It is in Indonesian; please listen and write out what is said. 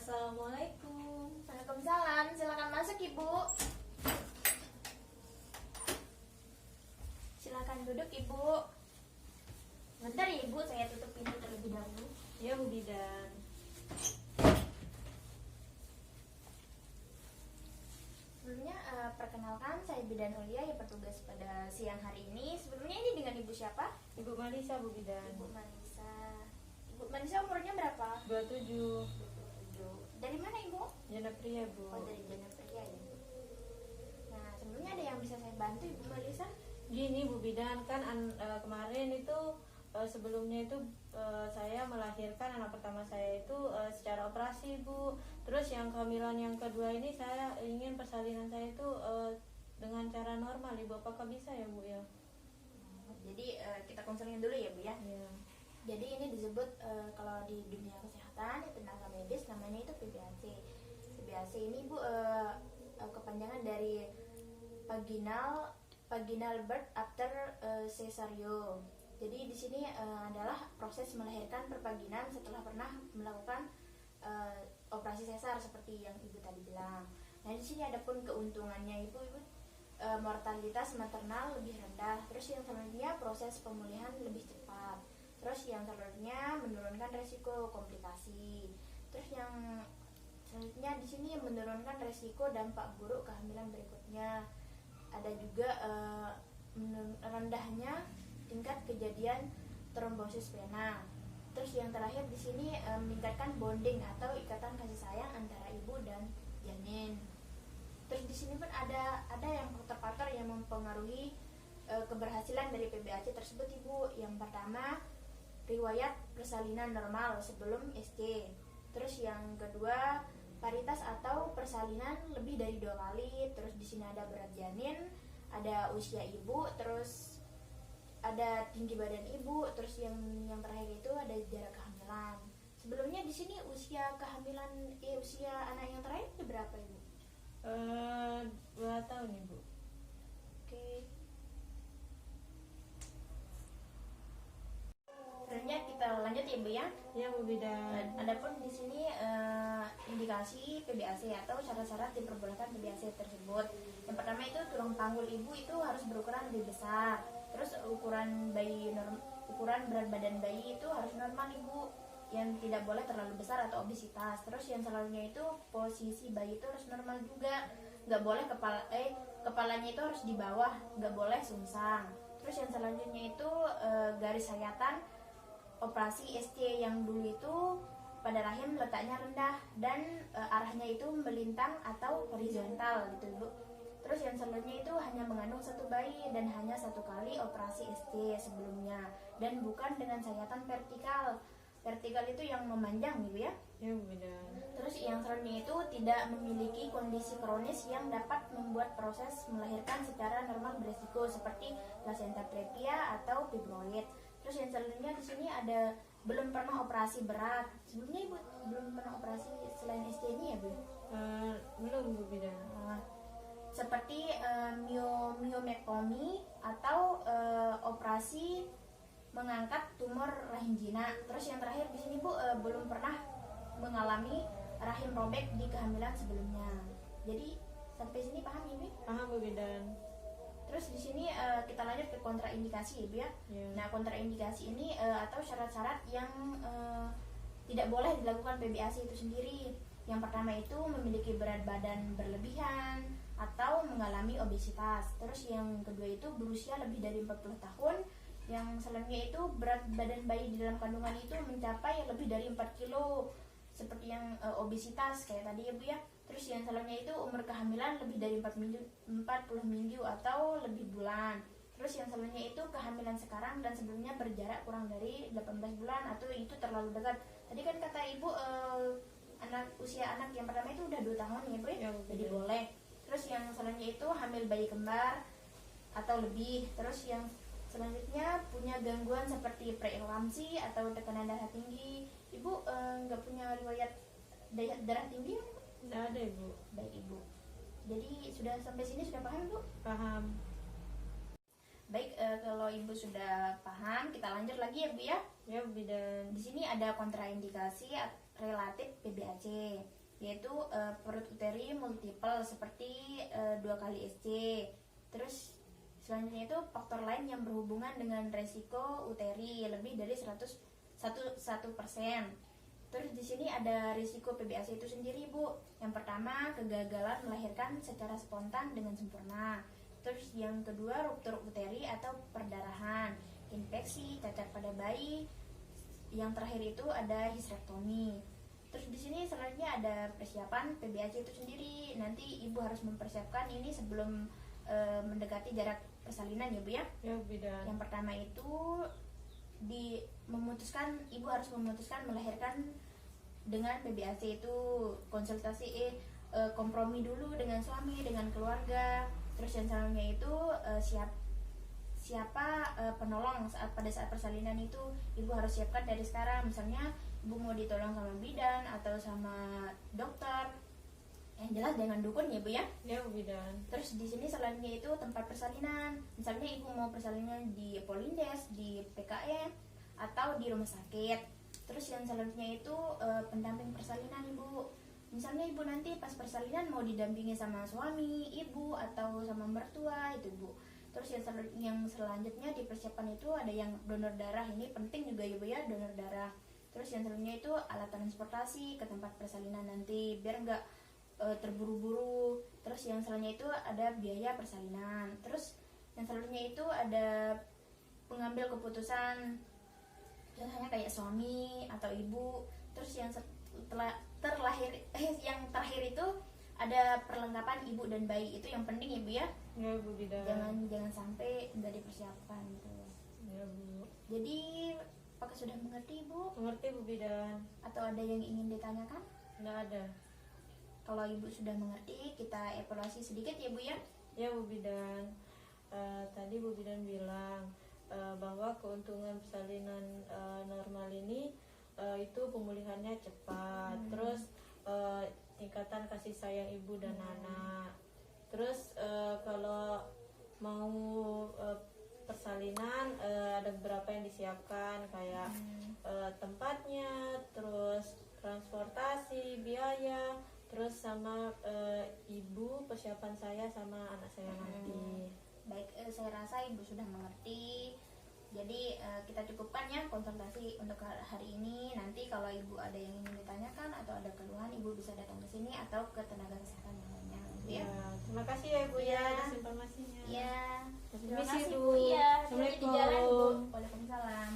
Assalamualaikum. Waalaikumsalam, silakan masuk Ibu. Silakan duduk Ibu. Bentar ya Ibu, saya tutup pintu terlebih dahulu. Ya Bu Bidan. Sebelumnya perkenalkan, saya Bidan Ulia yang bertugas pada siang hari ini. Sebelumnya ini dengan Ibu siapa? Ibu Marisa Bu Bidan. Ibu Manisa. Ibu Manisa umurnya berapa? 27. 27. Dari mana Ibu? Jana Pria Bu. Oh, dari Jana Pria ya. Nah, sebelumnya ada yang bisa saya bantu Ibu Manisa? Gini Bu Bidan, kan kemarin itu sebelumnya itu saya melahirkan anak pertama saya itu secara operasi Bu. Terus yang kehamilan yang kedua ini saya ingin persalinan saya itu dengan cara normal Ibu. Apakah bisa ya Bu ya? Jadi kita konselin dulu ya Bu ya. Iya. Jadi ini disebut kalau di dunia kesehatan, di tenaga medis namanya itu PBAC. PBAC ini Bu kepanjangan dari vaginal birth after cesarean. Jadi di sini adalah proses melahirkan pervaginan setelah pernah melakukan operasi sesar seperti yang Ibu tadi bilang. Nah di sini ada pun keuntungannya Ibu mortalitas maternal lebih rendah. Terus yang selanjutnya proses pemulihan lebih cepat. Terus yang selanjutnya menurunkan resiko komplikasi. Terus yang selanjutnya di sini menurunkan resiko dampak buruk kehamilan berikutnya. Ada juga rendahnya tingkat kejadian trombosis vena. Terus yang terakhir di sini meningkatkan bonding atau ikatan kasih sayang antara ibu dan janin. Terus di sini pun ada yang faktor-faktor yang mempengaruhi keberhasilan dari PBAC tersebut Ibu. Yang pertama, riwayat persalinan normal sebelum SC. Terus yang kedua, paritas atau persalinan lebih dari 2 kali. Terus di sini ada berat janin, ada usia ibu, terus ada tinggi badan ibu, terus yang terakhir itu ada jarak kehamilan. Sebelumnya di sini usia kehamilan usia anak yang terakhir berapa Ibu? 2 tahun Ibu. Oke. Selanjutnya kita lanjut ya Bu ya. Ya Bu Bidan. Adapun di sini indikasi PBAC atau syarat-syarat diperbolehkan PBAC tersebut. Yang pertama itu tulang panggul ibu itu harus berukuran lebih besar. Terus ukuran berat badan bayi itu harus normal Ibu, yang tidak boleh terlalu besar atau obesitas. Terus yang selanjutnya itu posisi bayi itu harus normal juga, nggak boleh kepalanya itu harus di bawah, nggak boleh sungsang. Terus yang selanjutnya itu garis sayatan operasi SC yang dulu itu pada rahim letaknya rendah dan arahnya itu melintang atau horizontal gitu Bu. Terus yang selanjutnya itu hanya mengandung 1 bayi dan hanya 1 kali operasi SC sebelumnya dan bukan dengan sayatan vertikal. Vertikal itu yang memanjang gitu ya. Ya Bu Bidan. Terus yang selanjutnya itu tidak memiliki kondisi kronis yang dapat membuat proses melahirkan secara normal beresiko seperti placenta previa atau fibroid. Terus yang selanjutnya di sini ada belum pernah operasi berat. Sebelumnya Ibu belum pernah operasi selain SC ini ya Bu? Belum Bu Bidan. Seperti myomectomy atau operasi mengangkat tumor rahim jinak. Terus yang terakhir di sini Bu belum pernah mengalami rahim robek di kehamilan sebelumnya. Jadi sampai sini paham ini? Paham Bu Bidan. Terus di sini kita lanjut ke kontraindikasi ya Bu ya. Yeah. Nah kontraindikasi ini atau syarat-syarat yang tidak boleh dilakukan PBAC itu sendiri. Yang pertama itu memiliki berat badan berlebihan atau mengalami obesitas. Terus yang kedua itu berusia lebih dari 40 tahun. Yang selanjutnya itu berat badan bayi di dalam kandungan itu mencapai lebih dari 4 kilo seperti yang obesitas kayak tadi ya Bu ya. Terus yang selanjutnya itu umur kehamilan lebih dari 40 minggu atau lebih bulan. Terus yang selanjutnya itu kehamilan sekarang dan sebelumnya berjarak kurang dari 18 bulan atau itu terlalu dekat. Tadi kan kata Ibu usia anak yang pertama itu udah 2 tahun ya Bu ya. Jadi boleh. Terus yang selanjutnya itu hamil bayi kembar atau lebih. Terus yang selanjutnya punya gangguan seperti preeklamsi atau tekanan darah tinggi. Ibu nggak punya riwayat darah tinggi? Nggak ada Ibu. Baik Ibu. Jadi sudah sampai sini sudah paham Bu? Paham. Baik, kalau Ibu sudah paham, kita lanjut lagi ya Bu ya. Ya Bu Bidan. Di sini ada kontraindikasi relatif PBAC. yaitu perut uteri multiple seperti 2 kali SC. Terus selanjutnya itu faktor lain yang berhubungan dengan resiko uteri lebih dari 1%. Terus di sini ada risiko PBAC itu sendiri, Bu. Yang pertama, kegagalan melahirkan secara spontan dengan sempurna. Terus yang kedua, ruptur uteri atau perdarahan, infeksi, cacat pada bayi. Yang terakhir itu ada histerektomi. Terus di sini selanjutnya ada persiapan PBAC itu sendiri. Nanti Ibu harus mempersiapkan ini sebelum mendekati jarak persalinan ya, Bu ya. Ya, Bu Bidan. Yang pertama itu Ibu harus memutuskan melahirkan dengan PBAC itu konsultasi kompromi dulu dengan suami, dengan keluarga. Terus yang selanjutnya itu siapa penolong pada saat persalinan itu Ibu harus siapkan dari sekarang. Misalnya Ibu mau ditolong sama bidan atau sama dokter. Yang jelas jangan dukun ya, Bu ya. Ya, Bu Bidan. Terus di sini selanjutnya itu tempat persalinan. Misalnya Ibu mau persalinan di Polindes, di PKM atau di rumah sakit. Terus yang selanjutnya itu pendamping persalinan, Ibu. Misalnya Ibu nanti pas persalinan mau didampingi sama suami, Ibu atau sama mertua itu, Bu. Terus yang selanjutnya di persiapan itu ada yang donor darah. Ini penting juga ya, Bu ya, donor darah. Terus yang selanjutnya itu alat transportasi ke tempat persalinan nanti biar enggak terburu-buru. Terus yang selanjutnya itu ada biaya persalinan. Terus yang selanjutnya itu ada pengambil keputusan, contohnya kayak suami atau ibu. Terus yang yang terakhir itu ada perlengkapan ibu dan bayi. Itu yang penting ya, Bu ya. Ya, Bu Bidan. Jangan sampai nggak dipersiapkan gitu. Ya, Bu. Jadi apakah sudah mengerti, Bu? Mengerti, Bu Bidan. Atau ada yang ingin ditanyakan? Nggak ada. Kalau Ibu sudah mengerti, kita evaluasi sedikit ya, Bu ya. Ya, Bu Bidan. Tadi Bu Bidan bilang bahwa keuntungan persalinan normal ini itu pemulihannya cepat. Terus tingkatan kasih sayang ibu dan anak. Terus kalau mau persalinan ada beberapa yang disiapkan kayak tempatnya, terus transportasi, biaya, terus sama ibu, persiapan saya sama anak saya nanti. Baik, saya rasa Ibu sudah mengerti. Jadi kita cukupkan ya konsultasi untuk hari ini. Nanti kalau Ibu ada yang ingin ditanyakan atau ada keluhan, Ibu bisa datang ke sini atau ke tenaga kesehatan yang lainnya, Ibu ya. Terima kasih ya, Bu ya, atas informasinya. Ya. Terima Terima kasih, kasih, Bu. Bu. Ya, Assalamualaikum. di jalan, Bu. Waalaikumsalam.